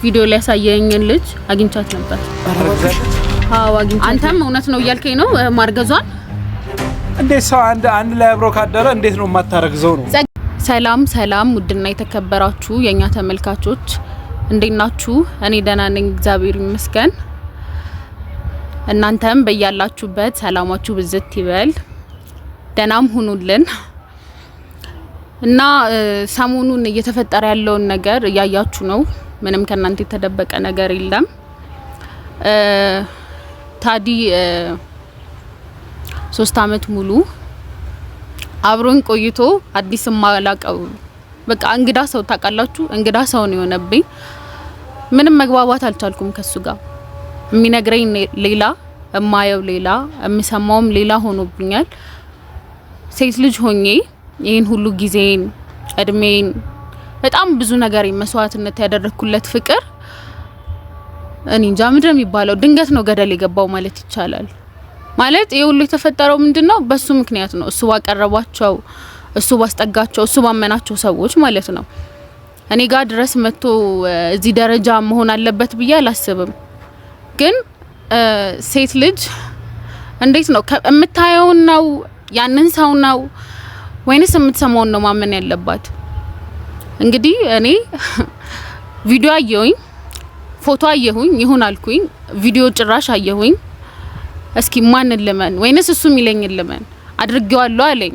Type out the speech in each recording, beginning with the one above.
ቪዲዮ ላይ ያሳየኝን ልጅ አግኝቻት ነበር። አዎ አግኝቻት። አንተም እውነት ነው እያልከኝ ነው ማርገዟን? እንዴት ሰው አንድ ላይ አብሮ ካደረ እንዴት ነው ማታረግዘው ነው? ሰላም ውድና የተከበራችሁ የኛ ተመልካቾች እንዴት ናችሁ? እኔ ደህና ነኝ እግዚአብሔር ይመስገን። እናንተም በያላችሁበት ሰላማችሁ ብዝት ይበል፣ ደህናም ሁኑልን። እና ሰሞኑን እየተፈጠረ ያለውን ነገር እያያችሁ ነው። ምንም ከናንተ የተደበቀ ነገር የለም። ታዲ 3 አመት ሙሉ አብሮን ቆይቶ አዲስ ማላቀው በቃ እንግዳ ሰው ታውቃላችሁ፣ እንግዳ ሰው ነው የሆነብኝ። ምንም መግባባት አልቻልኩም ከሱ ጋር። የሚነግረኝ ሌላ፣ እማየው ሌላ፣ የምሰማውም ሌላ ሆኖብኛል። ሴት ልጅ ሆኜ ይሄን ሁሉ ጊዜን እድሜን በጣም ብዙ ነገር መስዋዕትነት ያደረኩለት ፍቅር እኔ እንጃ ምንድነው የሚባለው፣ ድንገት ነው ገደል የገባው ማለት ይቻላል። ማለት ይሄ ሁሉ የተፈጠረው ምንድነው በሱ ምክንያት ነው። እሱ ባቀረባቸው፣ እሱ ባስጠጋቸው፣ እሱ ባመናቸው ሰዎች ማለት ነው። እኔ ጋር ድረስ መጥቶ እዚህ ደረጃ መሆን አለበት ብዬ አላስብም። ግን ሴት ልጅ እንዴት ነው የምታየው ነው ያንን ሰው ነው ወይንስ የምትሰማውን ነው ማመን ያለባት? እንግዲህ እኔ ቪዲዮ አየሁኝ፣ ፎቶ አየሁኝ፣ ይሁን አልኩኝ። ቪዲዮ ጭራሽ አየሁኝ። እስኪ ማን ለማን ወይንስ እሱ የሚለኝ ለማን አድርጌዋለሁ አለኝ።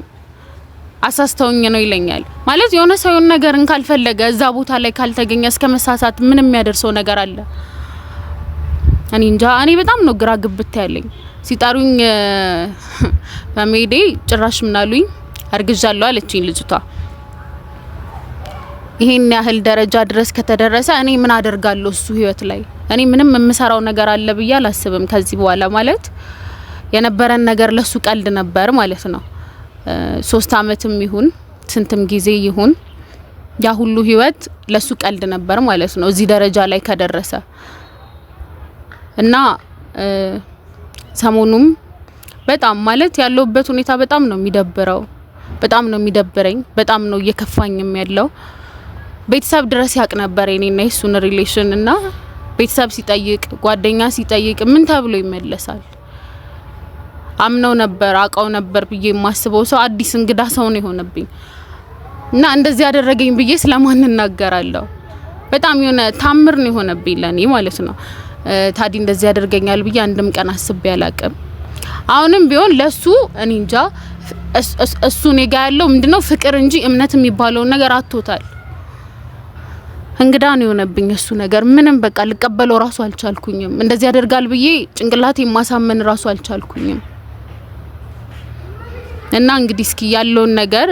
አሳስተውኝ ነው ይለኛል ማለት የሆነ ሰው የሆነ ነገርን ካልፈለገ እዛ ቦታ ላይ ካልተገኘ እስከ መሳሳት ምንም የሚያደርሰው ነገር አለ? እኔ እንጃ። እኔ በጣም ነው ግራ ግብት ያለኝ። ሲጣሩኝ በሜዴ ጭራሽ ምናሉኝ አርግዣለሁ አለችኝ ልጅቷ። ይሄን ያህል ደረጃ ድረስ ከተደረሰ እኔ ምን አደርጋለሁ እሱ ህይወት ላይ? እኔ ምንም የምሰራው ነገር አለ ብዬ አላስብም ከዚህ በኋላ። ማለት የነበረን ነገር ለሱ ቀልድ ነበር ማለት ነው። 3 አመትም ይሁን ስንትም ጊዜ ይሁን ያ ሁሉ ህይወት ለሱ ቀልድ ነበር ማለት ነው እዚህ ደረጃ ላይ ከደረሰ። እና ሰሞኑም በጣም ማለት ያለውበት ሁኔታ በጣም ነው የሚደብረው፣ በጣም ነው የሚደብረኝ፣ በጣም ነው እየከፋኝም ያለው። ቤተሰብ ድረስ ያቅ ነበር እኔና እሱን ሪሌሽን እና ቤተሰብ ሲጠይቅ ጓደኛ ሲጠይቅ ምን ተብሎ ይመለሳል? አምነው ነበር አውቀው ነበር ብዬ የማስበው ሰው አዲስ እንግዳ ሰው ነው የሆነብኝ። እና እንደዚህ ያደረገኝ ብዬ ስለማን እናገራለሁ? በጣም የሆነ ታምር ነው የሆነብኝ ለኔ ማለት ነው። ታዲ እንደዚህ ያደርገኛል ብዬ አንድም ቀን አስቤ አላቅም። አሁንም ቢሆን ለሱ እኔ እንጃ እሱ ኔጋ ያለው ምንድነው ፍቅር እንጂ እምነት የሚባለው ነገር አጥቶታል። እንግዳ ነው የሆነብኝ እሱ ነገር። ምንም በቃ ልቀበለው ራሱ አልቻልኩኝም። እንደዚህ ያደርጋል ብዬ ጭንቅላቴ ማሳመን ራሱ አልቻልኩኝም። እና እንግዲህ እስኪ ያለውን ነገር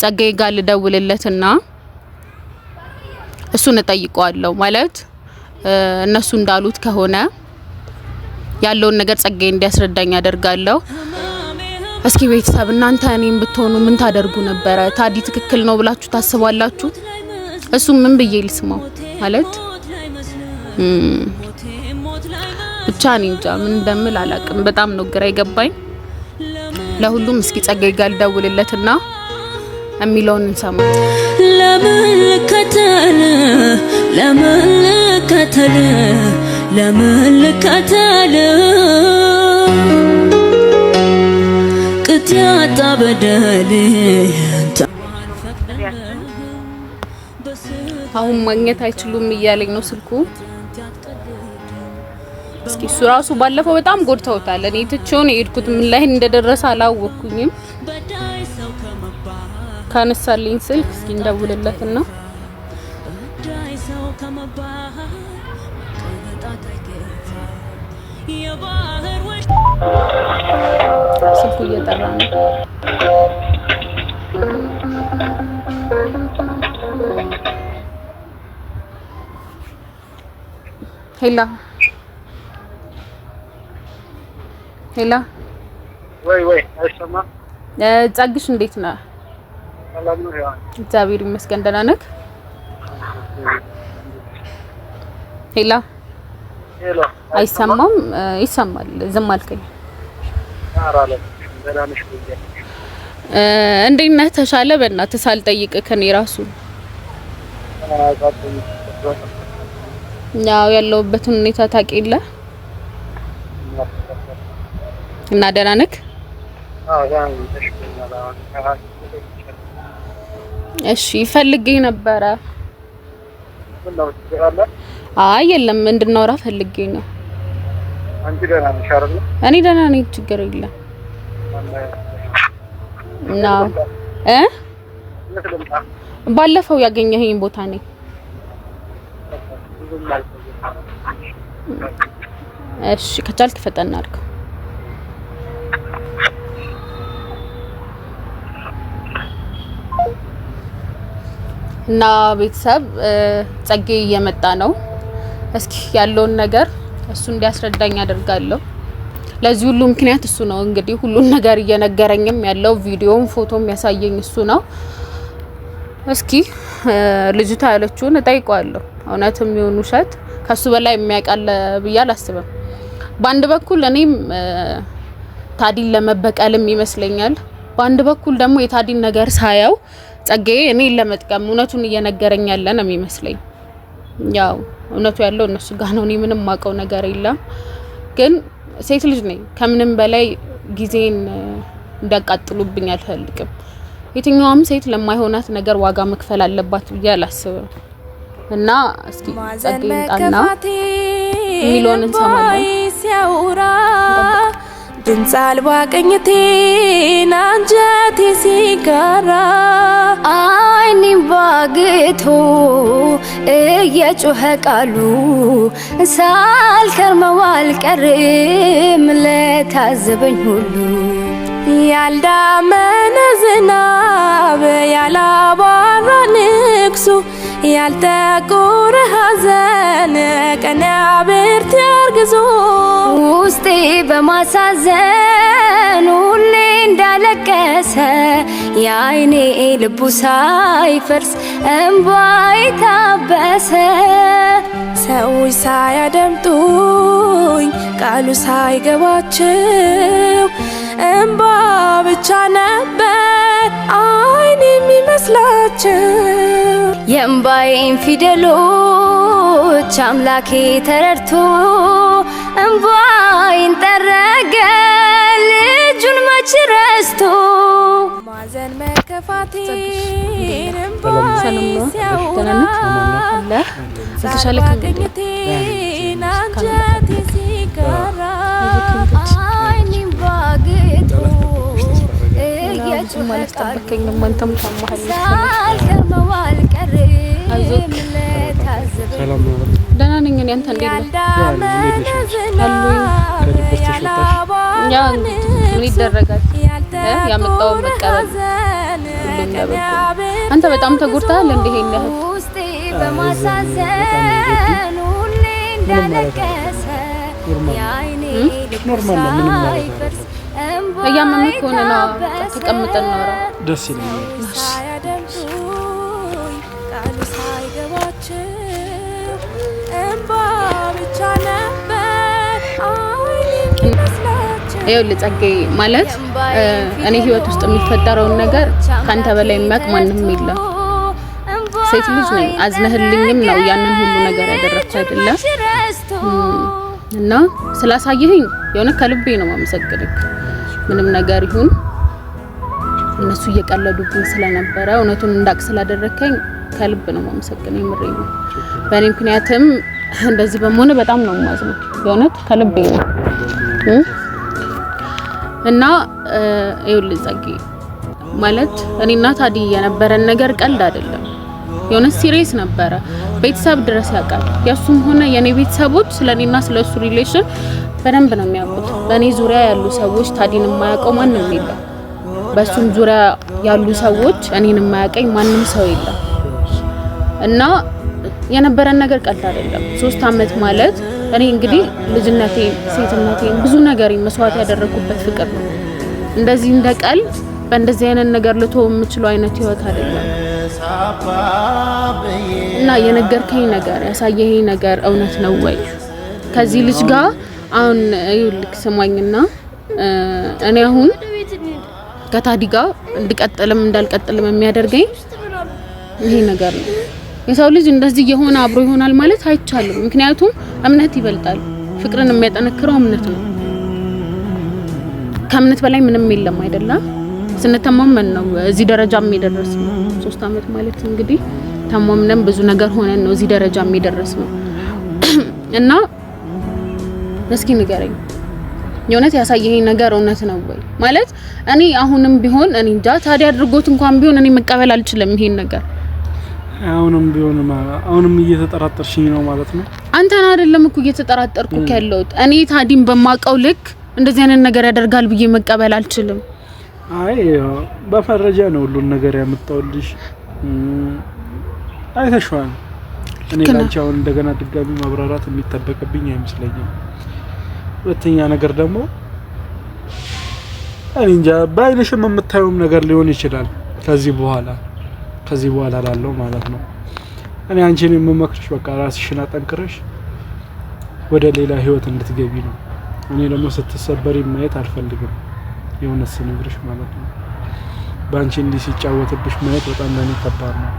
ጸጋዬ ጋር ልደውልለትና እሱን እጠይቀዋለሁ። ማለት እነሱ እንዳሉት ከሆነ ያለውን ነገር ጸጋዬ እንዲያስረዳኝ አደርጋለሁ። እስኪ ቤተሰብ እናንተ እኔም ብትሆኑ ምን ታደርጉ ነበረ? ታዲ ትክክል ነው ብላችሁ ታስባላችሁ? እሱ ምን ብዬ ልስማው? ማለት ብቻ እኔ እንጃ ምን እንደምል አላቅም። በጣም ነው ግራ ይገባኝ። ለሁሉም እስኪ ጸጋዬ ጋር ልደውልለትና የሚለውን እንሰማ። ለምን ከተለ ቅጥያታ በደል አሁን ማግኘት አይችሉም እያለኝ ነው ስልኩ። እስኪ እሱ ራሱ ባለፈው በጣም ጎድተውታል። እኔ ትቼው ነው የሄድኩት። ምን ላይ እንደደረሰ አላወኩኝም። ካነሳልኝ ስልክ እስኪ እንደውልለትና ስልኩ እየጠራ ነው። ሄላ ወይ አይሰማ። ጸግሽ እንዴት ነህ? ሰላም ነው ያ? እግዚአብሔር ይመስገን ደህና ነህ? ሄላ አይሰማም? ይሰማል። ዝም አልከኝ። አራለ ደህና ነሽ? እንዴት ነህ? ተሻለ? በእናትህ ሳልጠይቅህ ከኔ ራሱ ያው ያለውበትን ሁኔታ ታውቂለ እና ደህና ነህ? እሺ ፈልጌ ነበረ። አይ የለም እንድናወራ ፈልጌ ነው። አንቺ ደህና ነሽ አይደል? እኔ ደህና ነኝ፣ ችግር የለም። እና ባለፈው ያገኘኸኝ ቦታ ነኝ። እሺ ከቻልክ ፈጠን አድርገው። እና ቤተሰብ ጸጌ እየመጣ ነው። እስኪ ያለውን ነገር እሱ እንዲያስረዳኝ አደርጋለሁ። ለዚህ ሁሉ ምክንያት እሱ ነው። እንግዲህ ሁሉን ነገር እየነገረኝም ያለው ቪዲዮም ፎቶም ያሳየኝ እሱ ነው። እስኪ ልጅቷ ያለችውን እጠይቀዋለሁ። እውነትም ይሁን ውሸት ከሱ በላይ የሚያውቃል ብዬ አላስብም። በአንድ በኩል እኔም ታዲን ለመበቀልም ይመስለኛል፣ በአንድ በኩል ደግሞ የታዲን ነገር ሳያው ጸጌ እኔ ለመጥቀም እውነቱን እየነገረኝ ያለ ነው የሚመስለኝ። ያው እውነቱ ያለው እነሱ ጋር ነው። እኔ ምንም ማቀው ነገር የለም። ግን ሴት ልጅ ነኝ። ከምንም በላይ ጊዜን እንዲያቃጥሉብኝ አልፈልግም። የትኛውም ሴት ለማይሆናት ነገር ዋጋ መክፈል አለባት ብዬ አላስብም። እና እስኪ ጸጌ ጣና ሚሊዮን እንሰማለን ሲያውራ ድምጽ አልባ ቅኝቴን አንጀቴ ሲጋራ አይኔም ባግቶ እየጮኸ ቃሉ ሳልከርመው አልቀርም ለታዘበኝ ሁሉ ያልዳመነ ዝናብ ያላባራ ንግሱ ያልጠቆረ ሐዘን ቀና ብርት ያርግዞ ውስጤ በማሳዘን ሁሌ እንዳለቀሰ የአይኔ ልቡ ሳይፈርስ እንባይ ታበሰ ሰዎች ሳያደምጡኝ ቃሉ ሳይገባቸው እንባ ብቻ ነበር አይኔ የሚመስላቸው የእምባዬን ፊደሎች አምላኬ ተረድቶ እንባዬን ጠረገ ልጁን መች ረስቶ ማዘን መከፋቴን እንባዬ ሲያውራ ቅኝቴን አንጀቴ ሲጋራ አይኔም ባግቶ እየጮኸ ሳልከርመው አልቀርም ለታዘበኝ ደህና ነኝ። እኔ አንተ እንዴት ነህ? ያው ምን ይደረጋል? ያመጣው መቀበል ሁሉም ያበቁ። አንተ በጣም ተጎድተሃል እንዴ? ይሄን ያህል ውስጤ በማሳዘን ሁሌ እንዳለቀሰ የአይኔ ኖርማል ነው። ምንም ማለት እያመመህ ከሆነ ነው ተቀምጠን ነው ደስ ይላል። ቃሉ ሳይገባቸው እንባ ብቻ ነበር አይኔ የሚመስላቸው። ይኸውልህ ጸጌ ማለት እኔ ህይወት ውስጥ የሚፈጠረውን ነገር ካንተ በላይ የሚያውቅ ማንም የለም። ሴት ልጅ ነኝ። አዝነህልኝም ነው ያንን ሁሉ ነገር ያደረኩት አይደለም። እና ስላሳየኸኝ የሆነ ከልቤ ነው ማመሰግንክ። ምንም ነገር ይሁን እነሱ እየቀለዱብኝ ስለነበረ እውነቱን እንዳቅ ስላደረከኝ ከልብ ነው ማመሰግነው። የምሬ ነው። በእኔ ምክንያትም እንደዚህ በመሆነ በጣም ነው ማዝነው። የሆነት ከልቤ ነው። እና ይኸውልህ ጸጌ ማለት እኔና ታዲ የነበረን ነገር ቀልድ አይደለም። የሆነ ሲሪየስ ነበረ። ቤተሰብ ድረስ ያውቃል። ያሱም ሆነ የኔ ቤተሰቦች ስለኔና ስለሱ ሪሌሽን በደንብ ነው የሚያውቁት። በእኔ ዙሪያ ያሉ ሰዎች ታዲን የማያውቀው ማንም የለም። በሱም ዙሪያ ያሉ ሰዎች እኔን የማያውቀኝ ማንም ሰው የለም። እና የነበረን ነገር ቀልድ አይደለም። 3 አመት ማለት እኔ እንግዲህ ልጅነቴን፣ ሴትነቴን ብዙ ነገር መስዋዕት ያደረኩበት ፍቅር ነው። እንደዚህ እንደቀል በእንደዚህ አይነት ነገር ልተው የምችለው አይነት ህይወት አይደለም። እና የነገርከኝ ነገር ያሳየኸኝ ነገር እውነት ነው ወይ? ከዚህ ልጅ ጋር አሁን ይልክ ሰማኝና እኔ አሁን ከታዲ ጋር እንድቀጥልም እንዳልቀጥልም የሚያደርገኝ ይሄ ነገር ነው። የሰው ልጅ እንደዚህ የሆነ አብሮ ይሆናል ማለት አይቻልም። ምክንያቱም እምነት ይበልጣል። ፍቅርን የሚያጠነክረው እምነት ነው። ከእምነት በላይ ምንም የለም አይደለ? ስንተማመን ነው እዚህ ደረጃ የሚደርስ ነው። 3 አመት ማለት እንግዲህ ተማምነን ብዙ ነገር ሆነን ነው እዚህ ደረጃ የሚደርስ ነው። እና እስኪ ንገረኝ የእውነት ያሳየኝ ነገር እውነት ነው ወይ? ማለት እኔ አሁንም ቢሆን እኔ እንጃ ታዲያ አድርጎት እንኳን ቢሆን እኔ መቀበል አልችልም ይሄን ነገር። አሁንም እየተጠራጠርሽኝ ነው ማለት ነው? አንተን አይደለም እኮ እየተጠራጠርኩ ያለሁት እኔ ታዲም በማቀው ልክ እንደዚህ አይነት ነገር ያደርጋል ብዬ መቀበል አልችልም። አይ በመረጃ ነው ሁሉን ነገር ያመጣውልሽ። አይተሽዋል። እኔ ላንቻው እንደገና ድጋሚ ማብራራት የሚጠበቅብኝ አይመስለኝም። ሁለተኛ ነገር ደግሞ እኔ እንጃ ባይነሽም የምታዩም ነገር ሊሆን ይችላል ከዚህ በኋላ ላለው ማለት ነው። እኔ አንቺን የምመክርሽ በቃ ራስሽን አጠንክረሽ ወደ ሌላ ህይወት እንድትገቢ ነው። እኔ ደግሞ ስትሰበሪ ማየት አልፈልግም። የሆነስ ነግርሽ ማለት ነው። ባንቺ እንዲህ ሲጫወትብሽ ማየት በጣም ለኔ ከባድ ነው።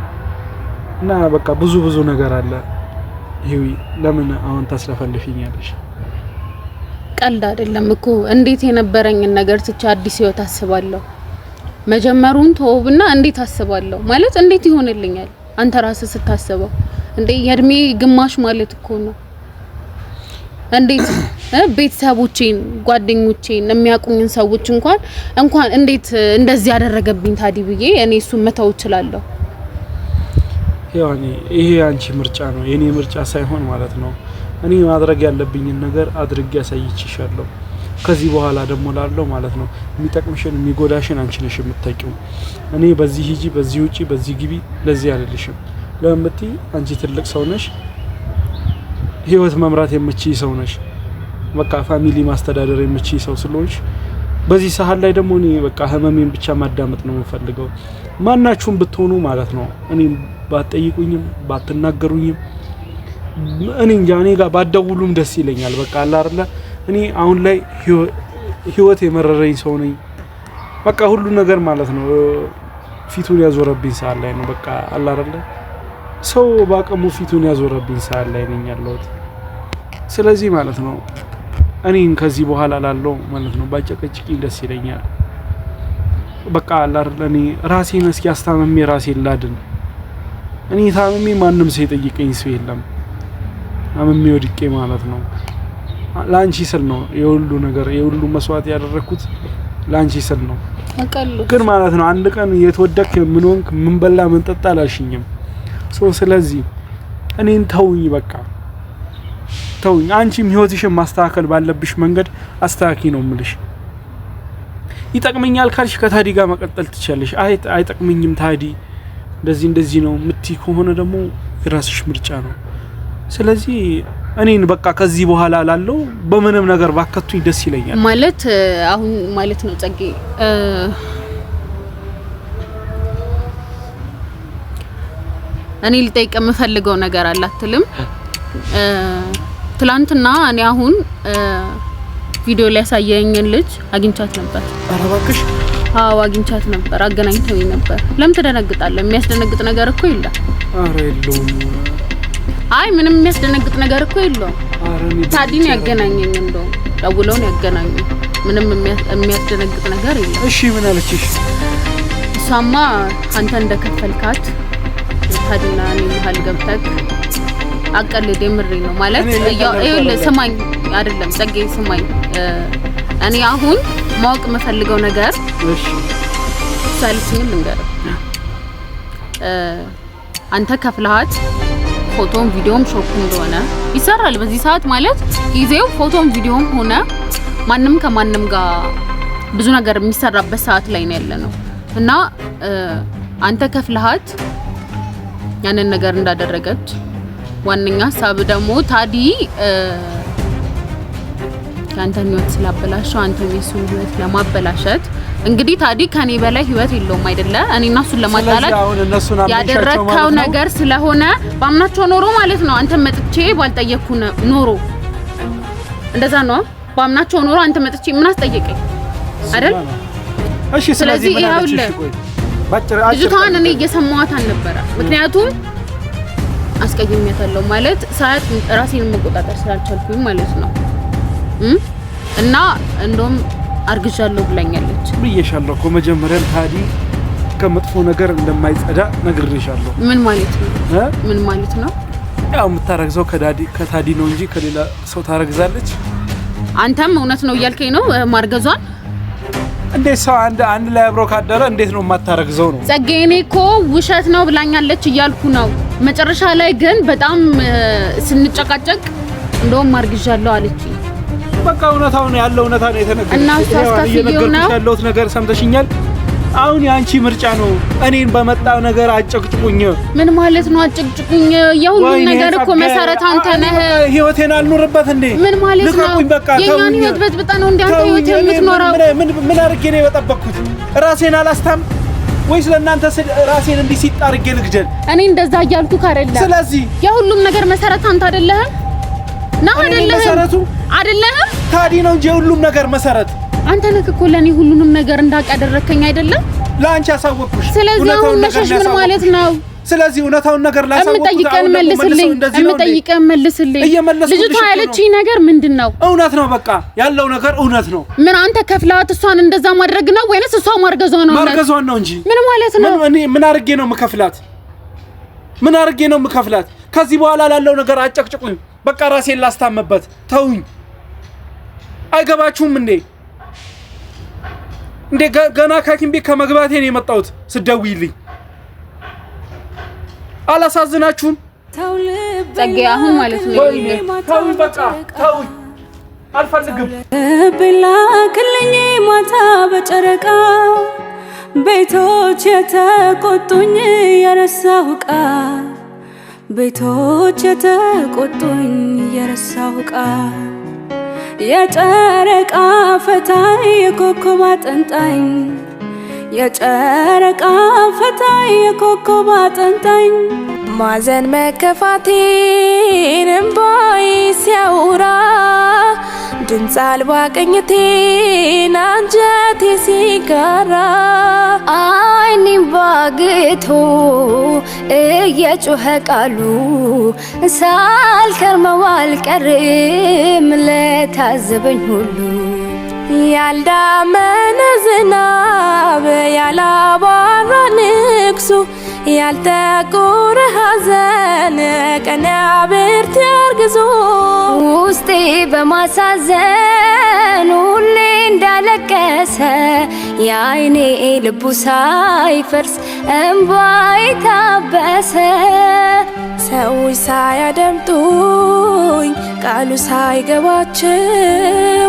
እና በቃ ብዙ ነገር አለ። ይሄ ለምን አሁን ታስለፈልፊኛለሽ? ቀልድ አይደለም እኮ እንዴት የነበረኝን ነገር ትቻ አዲስ ህይወት አስባለሁ። መጀመሩን ተውብና እንዴት አስባለሁ ማለት እንዴት ይሆንልኛል? አንተ ራስህ ስታስበው እንዴ የእድሜ ግማሽ ማለት እኮ ነው። እንዴት ቤተሰቦቼን ጓደኞቼን የሚያቁኝን ሰዎች እንኳን እንዴት እንደዚህ ያደረገብኝ ታዲ ብዬ እኔ እሱ መተው እችላለሁ። ያኔ ይሄ አንቺ ምርጫ ነው የኔ ምርጫ ሳይሆን ማለት ነው። እኔ ማድረግ ያለብኝን ነገር አድርጌ ያሳይችሻለሁ። ከዚህ በኋላ ደግሞ ላለው ማለት ነው የሚጠቅምሽን የሚጎዳሽን አንቺ ነሽ የምታውቂው። እኔ በዚህ ሂጂ በዚህ ውጪ በዚህ ግቢ ለዚህ አይደልሽም። ለምንት አንቺ ትልቅ ሰው ነሽ፣ ህይወት መምራት የምትችይ ሰው ነሽ። በቃ ፋሚሊ ማስተዳደር የምትችይ ሰው ስለሆንሽ በዚህ ሰዓት ላይ ደግሞ እኔ በቃ ህመሜን ብቻ ማዳመጥ ነው የምፈልገው። ማናችሁም ብትሆኑ ማለት ነው እኔ ባትጠይቁኝም ባትናገሩኝም እኔ እንጃ እኔ ጋር ባደውሉም ደስ ይለኛል። በቃ አላ አይደለ እኔ አሁን ላይ ህይወት የመረረኝ ሰው ነኝ። በቃ ሁሉ ነገር ማለት ነው ፊቱን ያዞረብኝ ሰዓት ላይ ነው። በቃ አላ አይደለ ሰው ባቀሙ ፊቱን ያዞረብኝ ሰዓት ላይ ነኝ ያለሁት። ስለዚህ ማለት ነው እኔን ከዚህ በኋላ ላለው ማለት ነው ባጨቀጭቂኝ ደስ ይለኛል። በቃ አላ አይደለ እኔ ራሴን እስኪ አስታመሜ ራሴን ላድን። እኔ ታመሜ ማንም ሰው ይጠይቀኝ ሰው የለም። አመሜ ወድቄ ማለት ነው ላንቺ ስል ነው የሁሉ ነገር የሁሉ መስዋዕት ያደረኩት ላንቺ ስል ነው። ግን ማለት ነው አንድ ቀን የተወደክ ምን ሆንክ ምን በላ ምን ጠጣ አላልሽኝም። ስለዚህ እኔን ተውኝ፣ በቃ ተውኝ። አንቺም ህይወትሽን ማስተካከል ባለብሽ መንገድ አስተካኪ ነው የምልሽ። ይጠቅመኛል ካልሽ ከታዲ ጋር መቀጠል ትችያለሽ። አይጠቅመኝም ታዲ እንደዚህ ነው ምትይ ከሆነ ደግሞ የራስሽ ምርጫ ነው። ስለዚህ እኔን በቃ ከዚህ በኋላ ላለው በምንም ነገር ባከቱኝ ደስ ይለኛል። ማለት አሁን ማለት ነው ጸጌ እኔ ልጠይቅ የምፈልገው ነገር አላትልም። ትላንትና እኔ አሁን ቪዲዮ ላይ ያሳየኝን ልጅ አግኝቻት ነበር። ኧረ እባክሽ። አዎ አግኝቻት ነበር፣ አገናኝተውኝ ነበር። ለምን ትደነግጣለህ? የሚያስደነግጥ ነገር እኮ የለም። ኧረ የለውም። አይ ምንም የሚያስደነግጥ ነገር እኮ የለውም። ታዲን ያገናኘኝ እንደው ደውለው ነው ያገናኙኝ። ምንም የሚያስደነግጥ ነገር የለም። እሺ ምን አለችሽ? እሷማ አንተ እንደከፈልካት ታዲና እኔ መሀል ገብተክ አቀልድ የምሬ ነው ማለት ይኸውልህ፣ ስማኝ አይደለም ጸጌ ስማኝ። እኔ አሁን ማወቅ የምፈልገው ነገር እሺ ሳልስኝ ልንገር። አንተ ከፍለሃት ፎቶም ቪዲዮም ሾክ እንደሆነ ይሰራል በዚህ ሰዓት ማለት ጊዜው ፎቶም ቪዲዮም ሆነ ማንም ከማንም ጋር ብዙ ነገር የሚሰራበት ሰዓት ላይ ነው ያለነው እና አንተ ከፍለሃት ያንን ነገር እንዳደረገች ዋንኛ ሀሳብ ደግሞ ታዲ ያንተን ህይወት ስላበላሸው አንተም የሱን ህይወት ለማበላሸት እንግዲህ ታዲ ከኔ በላይ ህይወት የለውም አይደለ? እኔና እሱን ለማጣላት ያደረከው ነገር ስለሆነ ባምናቸው ኖሮ ማለት ነው። አንተ መጥቼ ባልጠየቅኩ ኖሮ እንደዛ ነው። ባምናቸው ኖሮ አንተ መጥቼ ምን አስጠየቀኝ አይደል? እሺ ስለዚህ ይኸውልህ ልጅቷን እኔ እየሰማኋት አልነበረ። ምክንያቱም አስቀይሜያታለሁ ማለት ሳያት ራሴን መቆጣጠር ስላልቻልኩኝ ማለት ነው። እና እንደውም አርግዣለሁ ብላኛለች። ብዬሻለሁ እኮ መጀመሪያም ታዲ ከመጥፎ ነገር እንደማይጸዳ ነግሬሻለሁ። ምን ማለት ነው? ምን ማለት ነው? ያው የምታረግዘው ከታዲ ነው እንጂ ከሌላ ሰው ታረግዛለች። አንተም እውነት ነው እያልከኝ ነው ማርገዟን? እንዴት ሰው አንድ ላይ አብሮ ካደረ እንዴት ነው የማታረግዘው ነው? ጸጋዬ እኔ እኮ ውሸት ነው ብላኛለች እያልኩ ነው። መጨረሻ ላይ ግን በጣም ስንጨቃጨቅ እንደውም ማርግዣለሁ አለች። በቃ እውነታው ነው ያለው እውነታ ነው የተነገረው። እና እየነገርኩሽ ያለሁት ነገር ሰምተሽኛል? አሁን ያንቺ ምርጫ ነው። እኔን በመጣው ነገር አጨቅጭቁኝ። ምን ማለት ነው አጨቅጭቁኝ? የሁሉም ነገር እኮ መሰረት አንተ ነህ። ህይወቴን አልኖርበት እንዴ? ምን ማለት ነው? የኛን ህይወት በጥብጣ ነው እንዴ አንተ ህይወት የምትኖረው? ምን አድርጌ ነው የበጠበቅኩት? ራሴን አላስታም ወይስ ለእናንተ ራሴን እንዲህ ሲጣርጌ ልግደል? እኔ እንደዛ እያልኩ አይደለም። ስለዚህ የሁሉም ነገር መሰረት አንተ አይደለህም? ነው አይደለህም? መሰረቱ አይደለህም? ታዲ ነው እንጂ የሁሉም ነገር መሰረት አንተ ነህ እኮ ለኔ ሁሉንም ነገር እንዳቀደረከኝ አይደለም? ላንቺ አሳወቅኩሽ። ስለዚህ አሁን መሸሽ ምን ማለት ነው? ስለዚህ እውነታውን ነገር ላሳወቅኩት እምጠይቀን መልስልኝ። ልጅቷ ያለችኝ ነገር ምንድነው? እውነት ነው። በቃ ያለው ነገር እውነት ነው። ምን አንተ ከፍላት እሷን እንደዛ ማድረግ ነው ወይስ እሷ ማርገዟ ነው? ማርገዟን ነው እንጂ ምን ማለት ነው? ምን አርጌ ነው የምከፍላት? ከዚህ በኋላ ላለው ነገር አጨቅጭቁኝ። በቃ ራሴን ላስታመበት ተውኝ። አይገባችሁም እንዴ? ገና ከሐኪም ቤት ከመግባቴ ነው የመጣሁት። ስደውይልኝ አላሳዝናችሁም? ጸጋዬ አሁን ማለት ነው ተው በቃ ተው፣ አልፈልግም። ብላክልኝ ማታ በጨረቃ ቤቶች የተቆጡኝ የረሳሁ ቃል ቤቶች የተቆጡኝ የረሳሁ ቃል የጨረቃ ፈታይ የኮከብ አጠንጣኝ የጨረቃ ፈታይ የኮከብ አጠንጣኝ ማዘን መከፋቴን እምባዬ ሲያወራ ድምፅ አልባ ቅኝቴን አንጀቴ ሲጋራ አይኔን ባግቶ እየጮኸ ቃሉ ሳልከርመው አልቀርም ለታዘበኝ ሁሉ ያልዳመነ ዝናብ ያላባራ ንግሱ ያልጠቆረ ሐዘን ቀና ብርት ያርግዞ ውስጤ በማሳዘን ሁሌ እንዳለቀሰ የአይኔ ልቡ ሳይፈርስ እምባይ ታበሰ ሰዎች ሳያደምጡኝ ቃሉ ሳይገባቸው